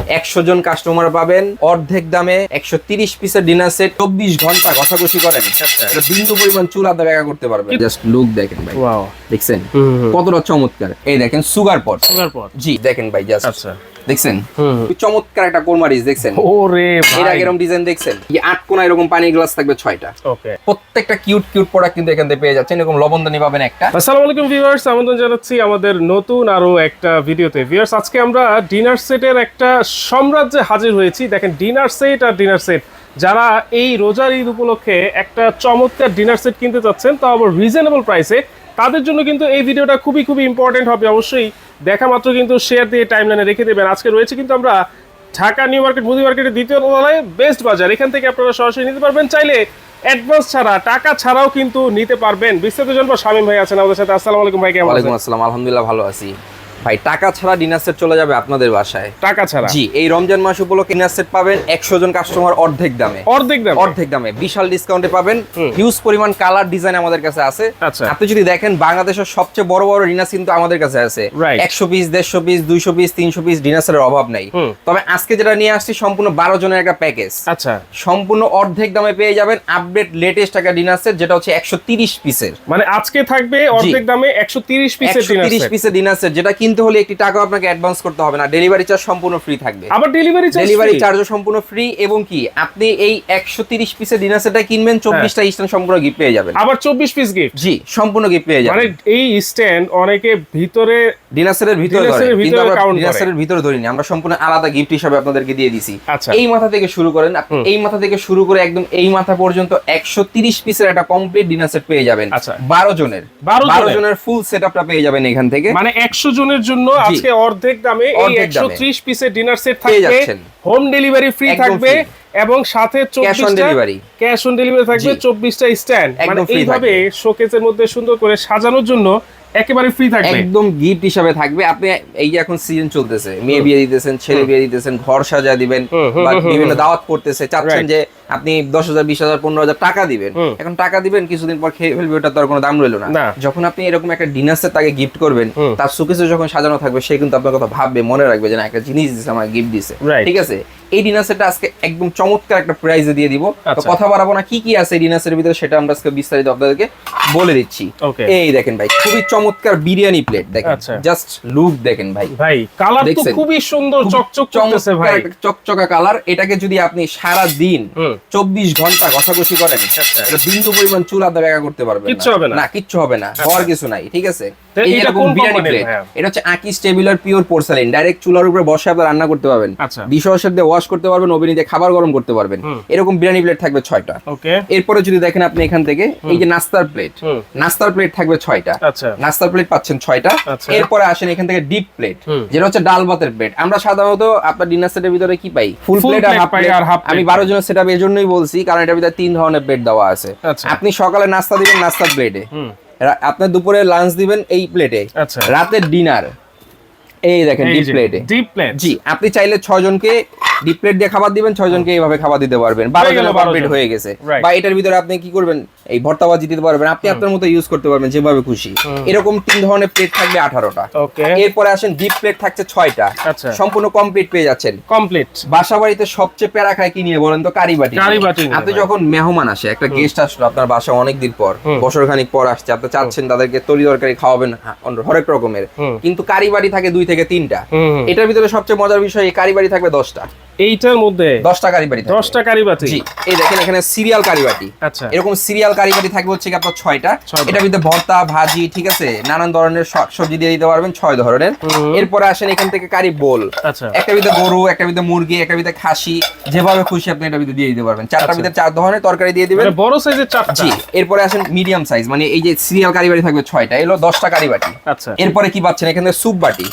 100 জন customer পাবেন অর্ধেক দামে 130 পিসের ডিনার সেট 24 ঘন্টা ঘষাঘষি করেন এটা বিন্দু পরিমাণ চুল আদা ব্যাগা করতে পারবেন। জাস্ট লুক দেখেন ভাই, ওয়াও দেখছেন কতটা চমৎকার। এই দেখেন সুগার পট, জি দেখেন ভাই জাস্ট আচ্ছা দেখছেন চমৎকার একটা কোরমারিচ দেখছেন। ওরে ভাই এর আগেরম ডিজাইন দেখছেন, এই 8 কোণা এরকম পানি গ্লাস থাকবে 6টা। ওকে, প্রত্যেকটা কিউট কিউট প্রোডাক্ট কিন্তু এখান থেকে পেয়ে যাচ্ছেন। এরকম লবণদানি পাবেন একটা। আসসালামু আলাইকুম ভিউয়ার্স, আমন্ত্রণ জানাচ্ছি আমাদের নতুন আরো একটা ভিডিওতে। ভিউয়ার্স, আজকে আমরা ডিনার সেটের একটা সাম্রাজ্যে হাজির হয়েছি। দেখেন ডিনার সেট আর ডিনার সেট, যারা এই রোজার ঈদ উপলক্ষে একটা চমৎকার ডিনার সেট কিনতে চাচ্ছেন, তাও আবার রিজনেবল প্রাইসে, তাদের জন্য কিন্তু এই ভিডিওটা খুবই খুবই ইম্পর্টেন্ট হবে। অবশ্যই দেখা মাত্র কিন্তু শেয়ার দিয়ে টাইমলাইনে রেখে দেবেন। আজকে রয়েছে কিন্তু আমরা ঢাকা নিউ মার্কেট মুদি মার্কেটের দ্বিতীয় তলায় বেস্ট বাজার। এখান থেকে আপনারা সরাসরি নিতে পারবেন, চাইলে অ্যাডভান্স ছাড়া টাকা ছাড়াও কিন্তু নিতে পারবেন। বিস্তারিত জানবো, শামীম ভাই আছেন আমাদের সাথে। আসসালামু আলাইকুম ভাই, কেমন আছেন? ওয়ালাইকুম আসসালাম, আলহামদুলিল্লাহ ভালো আছি ভাই। টাকা ছাড়া ডিনার সেট চলে যাবে আপনাদের বাসায়, টাকা ছাড়া। জি, এই রমজান মাস উপলক্ষে ডিনার সেট পাবেন 100 জন কাস্টমার অর্ধেক দামে, অর্ধেক দামে বিশাল ডিসকাউন্টে পাবেন। হিউজ পরিমাণ কালার ডিজাইন আমাদের কাছে আছে। আপনি যদি দেখেন বাংলাদেশের সবচেয়ে বড় বড় ডিনার কিন্তু আমাদের কাছে আছে। 100 piece, 150 piece, 200 piece, 300 piece dinner সেটের অভাব নাই। তবে আজকে যেটা নিয়ে আসছি সম্পূর্ণ 12 জনের একটা প্যাকেজ। আচ্ছা, সম্পূর্ণ অর্ধেক দামে পেয়ে যাবেন আপডেট লেটেস্ট একটা ডিনার সেট, যেটা হচ্ছে 130 পিসের। মানে আজকে থাকবে অর্ধেক দামে 130 পিসের ডিনার সেট, যেটা কিনতে হলে একটি টাকা আপনাকে অ্যাডভান্স করতে হবে না। ডেলিভারি চার্জ সম্পূর্ণ ফ্রি থাকবে। আবার ডেলিভারি চার্জও সম্পূর্ণ ফ্রি। এবং কি আপনি এই 130 পিসের ডিনার সেটটা কিনবেন, 24টা স্ট্যান্ড সম্পূর্ণ গিফট পেয়ে যাবেন। আবার 24 পিস গিফট, জি সম্পূর্ণ গিফট পেয়ে যাবেন। মানে এই স্ট্যান্ড অনেকে ভিতরে ডিনার সেটের ভিতরে ধরে, কিন্তু আমরা ডিনার সেটের ভিতরে ধরিনি, আমরা সম্পূর্ণ আলাদা গিফট হিসেবে আপনাদেরকে দিয়ে দিছি। এই মাথা থেকে শুরু করেন আপনি, এই মাথা থেকে শুরু করে একদম এই মাথা পর্যন্ত 130 পিসের একটা কমপ্লিট ডিনার সেট পেয়ে যাবেন। 12 জনের ফুল সেটআপটা পেয়ে যাবেন এখান থেকে। মানে 100 জনের জন্য আজকে অর্ধেক দামে এই 130 পিসের ডিনার সেট থাকবে, হোম ডেলিভারি ফ্রি থাকবে, এবং সাথে 24টা ক্যাশ অন ডেলিভারি থাকবে, 24টা স্ট্যান্ড। মানে এইভাবে শোকেসের মধ্যে সুন্দর করে সাজানোর জন্য একেবারে ফ্রি থাকবে, একদম গিফট হিসাবে থাকবে। আপনি এই যে এখন সিজন চলতেছে, মেয়ে বিয়ে দিতেছেন, ছেলে বিয়ে দিতেছেন, ঘর সাজা দিবেন বা বিভিন্ন দাওয়াত করতেছে, চাচ্ছেন যে আপনি 10,000, 20,000, 15,000 টাকা দিবেন। এখন টাকা দিবেন, কিছুদিন পর খেয়ে ফেলবে, ওটা তো আর কোনো দাম রইলো না। যখন আপনি এরকম একটা ডিনার সেট তাকে গিফট করবেন, তার শোকেসে যখন সাজানো থাকবে, সে কিন্তু আপনার কথা ভাববে, মনে রাখবে যে না, একটা জিনিস দিছে, আমার গিফট দিছে। ঠিক আছে, এই ডিনার সেটটা আজকে একদম চমৎকার একটা প্রাইসে দিয়ে দিব। তো কথা বাড়াবো না, কি কি আছে এই ডিনার সেটের ভিতরে সেটা আমরা আজকে বিস্তারিত আপনাদেরকে বলে দিচ্ছি। এই দেখেন ভাই, খুবই চমৎকার বিরিয়ানি প্লেট দেখেন, জাস্ট লুক দেখেন ভাই। ভাই কালার তো খুবই সুন্দর, চকচক করতেছে ভাই, চকচকা কালার। এটাকে যদি আপনি সারা দিন 24 ঘন্টা ঘষাঘষি করেন, এটা বিন্দু পরিমাণ চুল আদা ব্যাগা করতে পারবেন না, কিচ্ছু হবে না, হওয়ার কিছু নাই। ঠিক আছে, এরকম বিরিয়ানি প্লেট, এটা হচ্ছে আকিস টেবিলার পিওর পোর্সেলেইন। ডাইরেক্ট চুলার উপরে বসে আপনি রান্না করতে পারবেন, ডিশওয়াশার দিয়ে ওয়াশ করতে পারবেন, ওভেনে দিয়ে খাবার গরম করতে পারবেন। এরকম বিরিয়ানি প্লেট থাকবে 6টা। এরপরে যদি দেখেন আপনি এখান থেকে এই যে নাস্তার প্লেট থাকবে 6টা। নাস্তার প্লেট পাচ্ছেন 6টা। এরপরে আসেন এখান থেকে ডিপ প্লেট, যেটা হচ্ছে ডাল ভাতের প্লেট। আমরা সাধারণত আপনার ডিনার সেটের ভিতরে কি পাই? ফুল প্লেট আর হাফ প্লেট। আমি 12 জনের সেটআপ এর জন্যই বলছি, কারণ এটার ভিতরে 3 ধরনের প্লেট দেওয়া আছে। আপনি সকালে নাস্তা দিবেন নাস্তার প্লেটে, আপনার দুপুরে লাঞ্চ দিবেন এই প্লেটে, রাতের ডিনার এই দেখেন ডিপ প্লেটে। জি, আপনি চাইলে 6 জনকে ডিপ প্লেট দিয়ে খাবার দিবেন, 6 জনকে এইভাবে খাবার দিতে পারবেন। 12 জনের প্লেট হয়ে গেছে। বা এটার ভিতরে আপনি কি করবেন, এই ভর্তা ভাজি দিতে পারবেন, আপনি আপনার মতো ইউজ করতে পারবেন যেভাবে খুশি। এরকম 3 ধরনের প্লেট থাকবে 18টা। এরপরে আসেন ডিপ প্লেট থাকছে 6টা, সম্পূর্ণ কমপ্লিট পেয়ে যাচ্ছেন। কমপ্লিট। বাসা বাড়িতে সবচেয়ে প্যারা খায় কি নিয়ে বলেন তো? কারি বাটি। আপনি যখন মেহমান আসে, একটা গেস্ট আসলো আপনার বাসায় অনেকদিন পর, বছরখানিক পর আসছে, আপনি চাচ্ছেন তাদেরকে তরি তরকারি খাওয়াবেন হরেক রকমের, কিন্তু কারি বাটি থাকে 2 থেকে 3টা। এটার ভিতরে সবচেয়ে মজার বিষয়, এই কারি বাটি থাকবে 10টা। এইটার মধ্যে 10টা কারি বাটি, 10টা কারি বাটি। জি, এই দেখেন এখানে সিরিয়াল কারি বাটি। আচ্ছা, এরকম সিরিয়াল কারি বাটি থাকবে হচ্ছে কি আপনার 6টা। এটার ভিতরে ভর্তা ভাজি, ঠিক আছে, নানান ধরনের সবজি দিয়ে দিতে পারবেন, 6 ধরনের। এরপরে আসেন এখান থেকে কারি বোল, একটা ভিতরে গরু, একটা ভিতরে মুরগি, একটা ভিতরে খাসি, যেভাবে খুশি আপনি এটার ভিতরে দিয়ে দিতে পারবেন। 4টার ভিতরে 4 ধরনের তরকারি দিয়ে দিবেন, বড় সাইজের 4টা। জি, এরপরে আসেন মিডিয়াম সাইজ, মানে এই যে সিরিয়াল কারি বাটি থাকবে 6টা, এলো 10টা কারি বাটি। আচ্ছা, এরপরে কি পাচ্ছেন এখানে স্যুপ বাটি,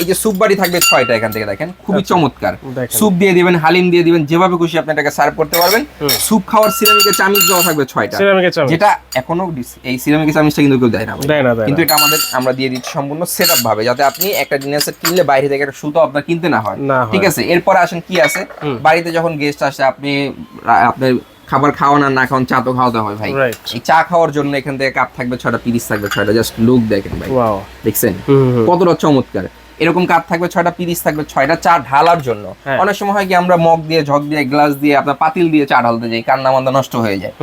এই যে স্যুপ বাটি থাকবে 6টা। এখান থেকে দেখেন খুবই চমৎকার, স্যুপ দিয়ে দিবেন, হালিম দিয়ে দিবেন, যেভাবে খুশি আপনি এটাকে সার্ভ করতে পারবেন। স্যুপ খাওয়ার সিরামিকের চামচ দেওয়া থাকবে 6টা, যেটা এখনো এই সিরামিকের চামচটা কিন্তু কেউ দেয় না, কিন্তু এটা আমরা দিয়ে দিচ্ছি সম্পূর্ণ সেটআপ ভাবে, যাতে আপনি একটা ডিনার সেট কিনলে বাইরে থেকে একটা সুতো আপনার কিনতে না হয়। ঠিক আছে, এরপরে আসেন কি আছে, বাড়িতে যখন গেস্ট আসে, আপনার খাবার খাওয়ান আর না খাওয়ান, চা তো খাওয়াতে হয় ভাই। এই চা খাওয়ার জন্য এখান থেকে কাপ থাকবে 6টা, পিরিচ থাকবে 6টা। জাস্ট লুক দেখেন ভাই, দেখছেন কতটা চমৎকার। এরকম কাপ থাকবে 6টা, পিরিচ থাকবে 6টা, চা ঢালার জন্য। অনেক সময় হয় কি আমরা মগ দিয়ে, ঝক দিয়ে, গ্লাস দিয়ে, আপনার পাতিল দিয়ে চা ঢালতে যাই, কান্না মান্দা নষ্ট হয়ে যায়।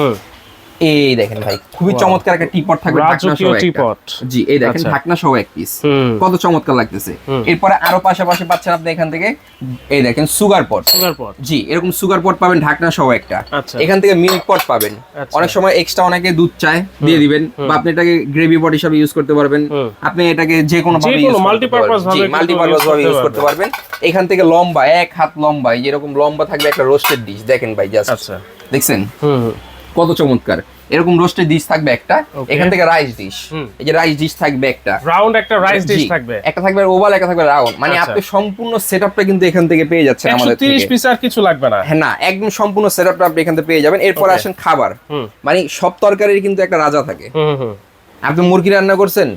এই দেখেন ভাই, খুবই চমৎকার একটা টিপট থাকবে, ঢাকনা সহ টিপট। জি, এই দেখেন ঢাকনা সহ এক পিস, কত চমৎকার লাগতেছে। এরপরে আরো পাশাপাশি পাচ্ছেন আপনি এখান থেকে, এই দেখেন সুগার পট। জি, এরকম সুগার পট পাবেন ঢাকনা সহ একটা। এখান থেকে মিল্ক পট পাবেন। অনেক সময় এক্সট্রা অনেকে দুধ চায় দিয়ে দিবেন, বা আপনি এটাকে গ্রেভি পট হিসেবে ইউজ করতে পারবেন। আপনি এটাকে যে কোনো ভাবে মাল্টিপারপাস ভাবে ইউজ করতে পারবেন। এখান থেকে লম্বা, 1 হাত লম্বা, যেরকম লম্বা থাকবে একটা রোস্টেড ডিশ। দেখেন ভাই, জাস্ট দেখছেন কত চমৎকার। এরকম রোস্টেড ডিশ থাকবে একটা। এখান থেকে রাইস ডিশ, এই যে রাইস ডিশ থাকবে একটা, রাউন্ড একটা রাইস ডিশ থাকবে, একটা থাকবে ওভাল, একটা থাকবে রাউন্ড। মানে আপনি সম্পূর্ণ সেটআপটা কিন্তু এখান থেকে পেয়ে যাচ্ছেন আমাদের থেকে। 130 পিস আর কিছু লাগবে না। হ্যাঁ, না, একদম সম্পূর্ণ সেটআপটা আপনি এখান থেকে পেয়ে যাবেন। এরপর আসেন খাবার। মানে সব তরকারির কিন্তু একটা রাজা থাকে। আপনি মুরগি রান্না করছেন,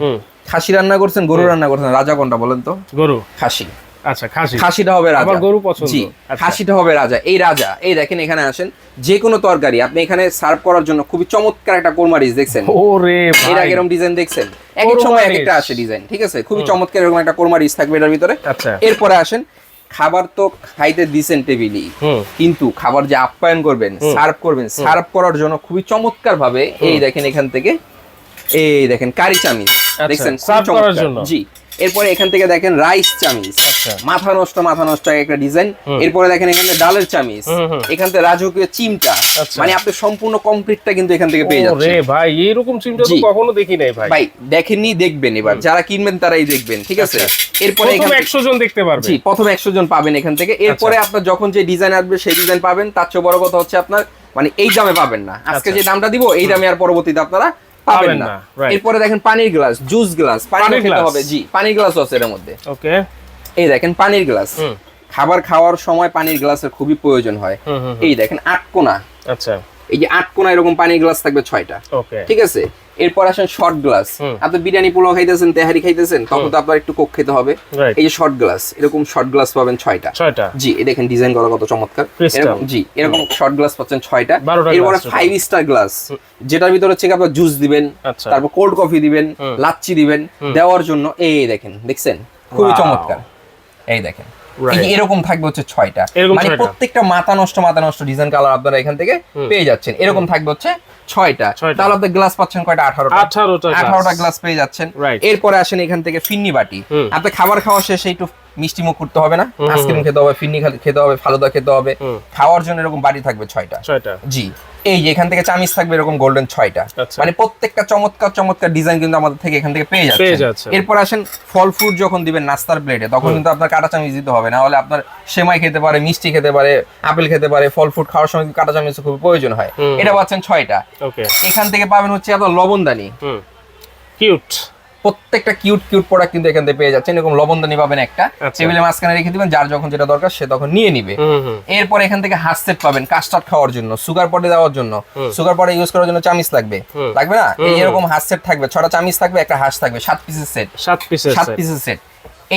খাসি রান্না করছেন, গরু রান্না করছেন, রাজা কোনটা বলেন তো? গরু। খাসি। আচ্ছা, খাসি। খাসিটা হবে রাজা। আমার গরু পছন্দ। জি, খাসিটা হবে রাজা। এই রাজা, এই দেখেন এখানে আসেন, যে কোনো তরকারি আপনি এখানে সার্ভ করার জন্য খুবই চমৎকার একটা কোরমারিচ দেখছেন। ওরে ভাই, এর এরকম ডিজাইন দেখছেন, এক এক সময় এক একটা আসে ডিজাইন, ঠিক আছে? খুবই চমৎকার এরকম একটা কোরমারিচ থাকবে এটার ভিতরে। আচ্ছা, এরপরে আসেন, খাবার তো খাইতে দিছেন টেবিলই, কিন্তু খাবার যে আপ্যায়ন করবেন, সার্ভ করবেন, সার্ভ করার জন্য খুবই চমৎকার ভাবে এই দেখেন এখান থেকে, এই দেখেন কারি চামিচ দেখছেন সার্ভ করার জন্য। জি, এরপরে এখান থেকে দেখেন রাইস চামিচ, মাথা নষ্ট একটা ডিজাইন। এরপরে দেখেন এখানে ডালের চামিচ, এখান থেকে রাজকীয় চিমটা। মানে আপনি সম্পূর্ণ কমপ্লিটটা কিন্তু এখান থেকে পেয়ে যাচ্ছেন। ওরে ভাই, এরকম চিমটা তো কখনো দেখি নাই ভাই। ভাই দেখেননি, দেখবেন, এবার যারা কিনবেন তারাই দেখবেন, ঠিক আছে? এরপরে প্রথম 100 জন দেখতে পারবে। জি, প্রথম 100 জন পাবেন এখান থেকে। এরপরে আপনার যখন যে ডিজাইন আসবে সেই ডিজাইন পাবেন। তার চেয়ে বড় কথা হচ্ছে আপনার মানে এই দামে পাবেন না। আজকে যে দামটা দিব এই দামে আর পরবর্তীতে আপনারা পাবেন না। এরপরে দেখেন পানির গ্লাস, জুস গ্লাস, পানি খেতে হবে। জি, পানির গ্লাস আছে এর মধ্যে। ওকে, এই দেখেন পানির গ্লাস। খাবার খাওয়ার সময় পানির গ্লাসের খুবই প্রয়োজন হয়। এই দেখেন 8 কোণা। আচ্ছা, এই যে 8 কোণা এরকম পানির গ্লাস থাকবে 6টা। ওকে, ঠিক আছে? এরপর আসেন শর্ট গ্লাস। আপনি বিরিয়ানি পোলাও খাইতেছেন, তেহারি খাইতেছেন, তখন তো আপনার একটু কোক খেতে হবে। এই যে শর্ট গ্লাস, এরকম শর্ট গ্লাস পাবেন 6টা। জি, এই দেখেন ডিজাইন করা কত চমৎকার। এরকম জি, এরকম শর্ট গ্লাস পাচ্ছেন 6টা। এরপরে 5 স্টার গ্লাস, যেটার ভিতরে হচ্ছে আপনার জুস দিবেন, তারপর কোল্ড কফি দিবেন, লাচ্ছি দিবেন দেওয়ার জন্য। এই দেখেন, দেখছেন খুবই চমৎকার। এই দেখেন এরকম থাকবে হচ্ছে 6টা। মানে প্রত্যেকটা মাথা নষ্ট ডিজাইন কালার আপনারা এখান থেকে পেয়ে যাচ্ছেন। এরকম থাকবে হচ্ছে 6টা। তাহলে আপনি গ্লাস পাচ্ছেন কয়টা? 18টা গ্লাস পেয়ে যাচ্ছেন। এরপরে আসেন এখান থেকে ফিন্নি বাটি। আপনি খাবার খাওয়া শেষে একটু মিষ্টি মুখ করতে হবে না, আইসক্রিম খেতে হবে, ফিন্নি খেতে হবে, ফালুদা খেতে হবে, খাওয়ার জন্য এরকম বাটি থাকবে 6টা। জি, এই যে এখান থেকে চামিচ থাকবে এরকম গোল্ডেন 6টা। মানে প্রত্যেকটা চমৎকার ডিজাইন কিন্তু আমাদের থেকে এখান থেকে পেয়ে যাচ্ছে। এরপর আসেন ফল ফ্রুট যখন দিবেন নাস্তার প্লেটে, তখন কিন্তু আপনার কাঁটা চামিচ দিতে হবে, না হলে আপনার সেমাই খেতে পারে, মিষ্টি খেতে পারে, আপেল খেতে পারে, ফল ফ্রুট খাওয়ার সময় কাঁটা চামিচের খুব প্রয়োজন হয়। এটা পাচ্ছেন 6টা। এখান থেকে পাবেন হচ্ছে আপনার লবণদানি। কিউট, প্রত্যেকটা কিউট প্রোডাক্ট কিন্তু এখান থেকে পেয়ে যাচ্ছেন। এরকম লবণদানি পাবেন একটা, টেবিলের মাঝখানে রেখে দিবেন, যার যখন যেটা দরকার সে তখন নিয়ে নিবে। এরপর এখান থেকে হাঁস সেট পাবেন কাস্টার্ড খাওয়ার জন্য, সুগার পটে দেওয়ার জন্য, সুগার পটে ইউজ করার জন্য চামিচ লাগবে না? এরকম হাঁস সেট থাকবে, 6টা চামিচ থাকবে, একটা হাঁস থাকবে, 7 পিসের সেট। 7 পিসের সেট।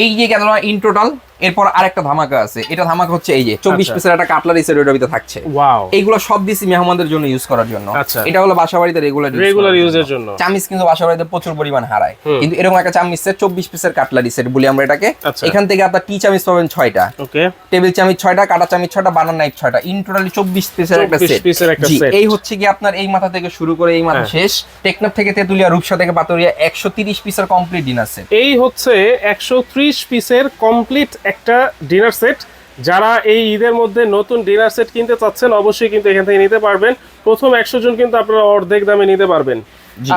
এই যে গেল ইন টোটাল। এরপর আরেকটা ধামাকা আছে। এটা ধামাকা হচ্ছে এই যে 24 পিসের একটা কাটলারি সেট ওটার ভিতরে থাকছে। ওয়াও, এইগুলো সব দিছি মেহমানদের জন্য ইউজ করার জন্য। এটা হলো বাসাবাড়িতে রেগুলার ইউজের জন্য। চামিচ কিন্তু বাসাবাড়িতে প্রচুর পরিমাণ হারায়, কিন্তু এরকম একটা চামিচ সেট 24 পিসের কাটলারি সেট বলি আমরা এটাকে। এখান থেকে আপনার টি চামিচ পাবেন 6টা, ওকে, টেবিল চামিচ 6টা, কাটা চামিচ 6টা, বানার নাইফ 6টা। ইন টোটালি 24 পিসের একটা সেট। জি, এই হচ্ছে কি আপনার এই মাথা থেকে শুরু করে এই মাথা শেষ, টেকনাফ থেকে তেতুলিয়া, রূপসা থেকে পাতুরিয়া 130 পিসের কমপ্লিট ডিনার সেট। এই হচ্ছে 130 পিসের কমপ্লিট একটা ডিনার সেট। যারা এই ঈদের মধ্যে নতুন ডিনার সেট কিনতে চাচ্ছেন অবশ্যই কিন্তু এখান থেকে নিতে পারবেন। প্রথম 100 জন কিন্তু আপনারা অর্ধেক দামে নিতে পারবেন।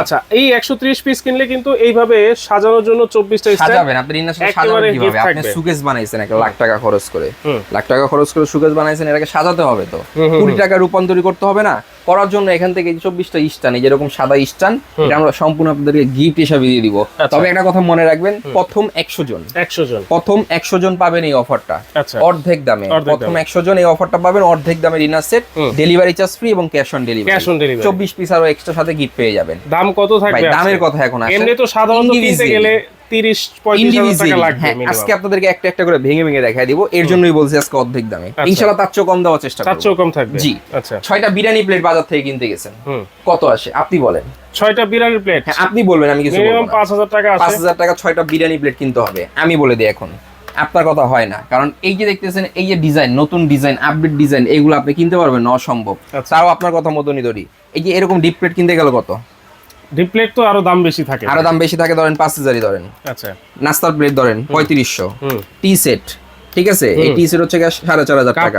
আচ্ছা, এই 130 পিস কিনলে কিন্তু এইভাবে সাজানোর জন্য 24টা স্টাইল সাজাবেন। আপনি ডিনার সেট সাজাবেন কিভাবে? আপনি সুকেস বানাইছেন 1 লাখ টাকা খরচ করে, সুকেস বানাইছেন, এটাকে সাজাতে হবে তো 20 টাকা রূপান্তরি করতে হবে না? করার জন্য এখান থেকে 24টা স্টান, এই যেরকম সাদা স্টান, এটা আমরা সম্পূর্ণ আপনাদেরকে গিফট হিসেবে দিয়ে দিব। তবে একটা কথা মনে রাখবেন, প্রথম 100 জন পাবেন এই অফারটা অর্ধেক দামে। প্রথম 100 জন এই অফারটা পাবেন অর্ধেক দামে dinner set, delivery charge free এবং ক্যাশ অন ডেলিভারি। 24 পিস আরো এক্সট্রা সাথে গিফট পেয়ে যাবেন। দাম কত থাকবে? দামের কথা এখন আসে। এমনি তো সাধারণত কিনতে গেলে 30-35 টাকা লাগবে। আজকে আপনাদেরকে একটা একটা করে ভেঙে ভেঙে দেখাই দিব, এর জন্যই বলছি আজকে অর্ধেক দামে। ইনশাআল্লাহ তার চেয়ে কম দেওয়ার চেষ্টা করব। তার চেয়ে কম থাকবে? জি। আচ্ছা, 6টা বিরিয়ানি প্লেট বাজার থেকে কিনতে গেছেন, কত আসে আপনি বলেন? 6টা বিরিয়ানি প্লেট? হ্যাঁ আপনি বলবেন, আমি কিছু বলবো না। মিনিমাম 5000 টাকা আসে। 5000 টাকা 6টা বিরিয়ানি প্লেট কিনতে হবে, আমি বলে দিই এখন। আপনার কথা হয় না, কারণ এই যে দেখতেছেন এই যে ডিজাইন, নতুন ডিজাইন, আপডেট ডিজাইন, এগুলো আপনি কিনতে পারবেন না, অসম্ভব। তাও আপনার কথা মতনই ধরি, এই যে এরকম ডিপ প্লেট কিনতে গেল কত? ডিপ প্লেট তো আরো দাম বেশি থাকে। আরো দাম বেশি থাকে, ধরেন 5000ই ধরেন। আচ্ছা। নাস্তার প্লেট ধরেন 3500। টি সেট, ঠিক আছে, এই টি সেট হচ্ছে 4500 টাকা।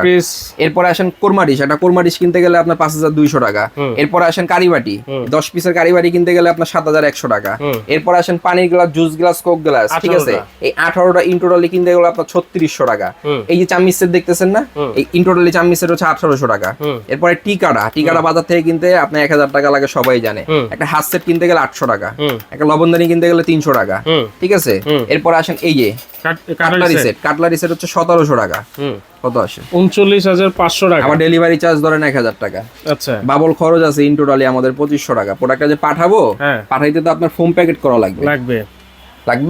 এরপরে আসেন কোরমা ডিশ, একটা কোরমা ডিশ কিনতে গেলে আপনার 5200 টাকা। এরপরে আসেন কারিবাটি, 10 পিসের কারিবাটি কিনতে গেলে আপনার 7100 টাকা। এরপরে আসেন পানির glass, juice glass, Coke glass, ঠিক আছে, এই 18টা ইনটোটালি কিনতে গেলে আপনার 3600 টাকা। এই যে চামচ সেট দেখতেছেন না, এই ইনটোটালি চামচ সেট হচ্ছে 1800 টাকা। এরপরে টিকাটা বাজার থেকে কিনতে আপনার 1000 টাকা লাগে, সবাই জানে। একটা হাত সেট কিনতে গেলে 800 টাকা, একটা লবণদানি কিনতে গেলে 300 টাকা, ঠিক আছে। এরপরে আসেন এই যে কাটলারি সেট হচ্ছে 1700 টাকা, কত আসে? 39500 টাকা। আবার ডেলিভারি চার্জ ধরেন 1000 টাকা। আচ্ছা, বাবল খরচ আছে ইন টোটালি আমাদের 2500 টাকা। প্রোডাক্টটা যে পাঠাবো, পাঠাইতে তো আপনার ফোম প্যাকেট করা লাগবে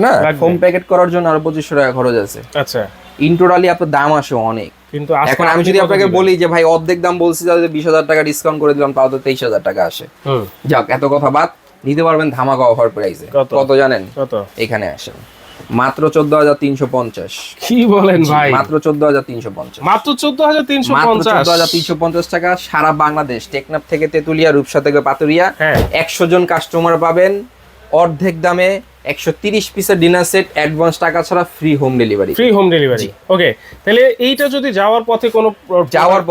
না? ফোম প্যাকেট করার জন্য আরো 2500 টাকা খরচ আছে। আচ্ছা, ইন টোটালি আপনার দাম আসে অনেক। কিন্তু এখন আমি যদি আপনাকে বলি যে ভাই অর্ধেক দাম বলছি, যাতে 20000 টাকা ডিসকাউন্ট করে দিলাম, তাও তো 23000 টাকা আসে। যাক, এত কথা বাদ, নিতে পারবেন ধামাকা অফার প্রাইসে। কত জানেন? কত? এখানে আসেন, মাত্র 14350। কি বলেন ভাই? মাত্র 14350। মাত্র 14350 টাকা। সারা বাংলাদেশ, টেকনাফ থেকে তেতুলিয়া, রূপসা থেকে পাতুরিয়া, 100 জন কাস্টমার পাবেন অর্ধেক দামে 130 পিসের ডিনার সেট, অ্যাডভান্স টাকা ছাড়া ফ্রি হোম ডেলিভারি। ওকে, তাহলে এইটা যদি যাওয়ার পথে ভাঙার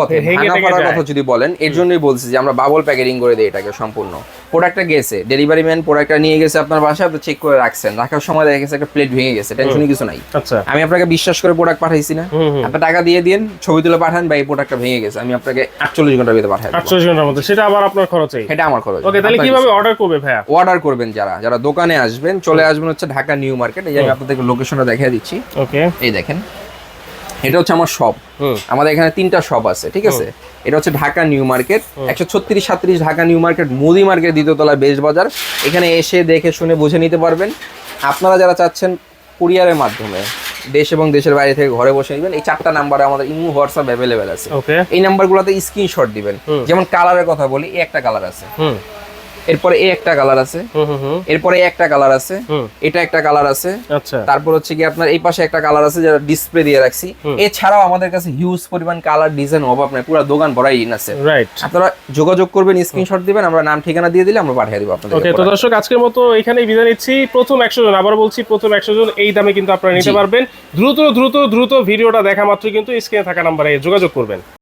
কথা যদি বলেন, এর জন্যই বলছি যে আমরা বাবল প্যাকেজিং করে দিই এটাকে সম্পূর্ণ। প্রোডাক্টটা গেছে, ডেলিভারি ম্যান প্রোডাক্টটা নিয়ে গেছে আপনার বাসায়, আপনি চেক করে রাখছেন, রাখার সময় দেখা গেছে একটা প্লেট ভেঙে গেছে, টেনশনই কিছু নাই। আচ্ছা, আমি আপনাকে বিশ্বাস করে প্রোডাক্ট পাঠাইছি না, আপনি টাকা দিয়ে দিন, ছবি তুলে পাঠান, বা এই প্রোডাক্টটা ভেঙে গেছে, আমি আপনাকে 48 ঘন্টার ভিতরে পাঠাই দেব। 48 ঘন্টার মধ্যে? সেটা আবার আপনার খরচেই? এটা আমার খরচ। ওকে, তাহলে কিভাবে অর্ডার করবে ভাইয়া? অর্ডার করবেন যারা দোকানে আসবেন, চলে আসবেন হচ্ছে ঢাকা নিউ মার্কেট। এই যে আমি আপনাদেরকে লোকেশনটা দেখিয়ে দিচ্ছি। ওকে, এই দেখেন, এটা হচ্ছে আমার শপ। আমাদের এখানে 3টা শপ আছে, ঠিক আছে। এটা হচ্ছে Dhaka new market, 136-37 Dhaka new market, মুদি মার্কেট, দ্বিতীয় তলা, বেশ বাজার। এখানে এসে দেখে শুনে বুঝে নিতে পারবেন। আপনারা যারা চাচ্ছেন কুরিয়ারের মাধ্যমে দেশ এবং দেশের বাইরে থেকে ঘরে বসে নেবেন, এই 4টা নাম্বারে আমাদের ইমো, হোয়াটসঅ্যাপ অ্যাভেলেবেল আছে। এই নাম্বারগুলোতে স্ক্রিনশট দিবেন। যেমন কালারের কথা বলি, এই একটা কালার আছে, এরপরে এই একটা কালার আছে, এরপরে একটা কালার আছে, এটা একটা কালার আছে। আচ্ছা, তারপর হচ্ছে কি আপনার এই পাশে একটা কালার আছে, যেটা ডিসপ্লে দিয়ে রাখছি। এছাড়াও আমাদের কাছে হিউজ পরিমাণ কালার, ডিজাইন অভাব নাই, পুরো দোকান ভরাই আছে। আপনারা যোগাযোগ করবেন, স্ক্রিনশট দিবেন, আমরা নাম ঠিকানা দিয়ে দিলে আমরা পাঠিয়ে দিব আপনাদের। ওকে, তো দর্শক আজকের মতো এখানেই বিদায় নিচ্ছি। প্রথম 100 জন, আবার বলছি, প্রথম 100 জন এই দামে কিন্তু আপনারা নিতে পারবেন। দ্রুত ভিডিওটা দেখা মাত্র কিন্তু স্ক্রিনে থাকা নাম্বারে যোগাযোগ করবেন।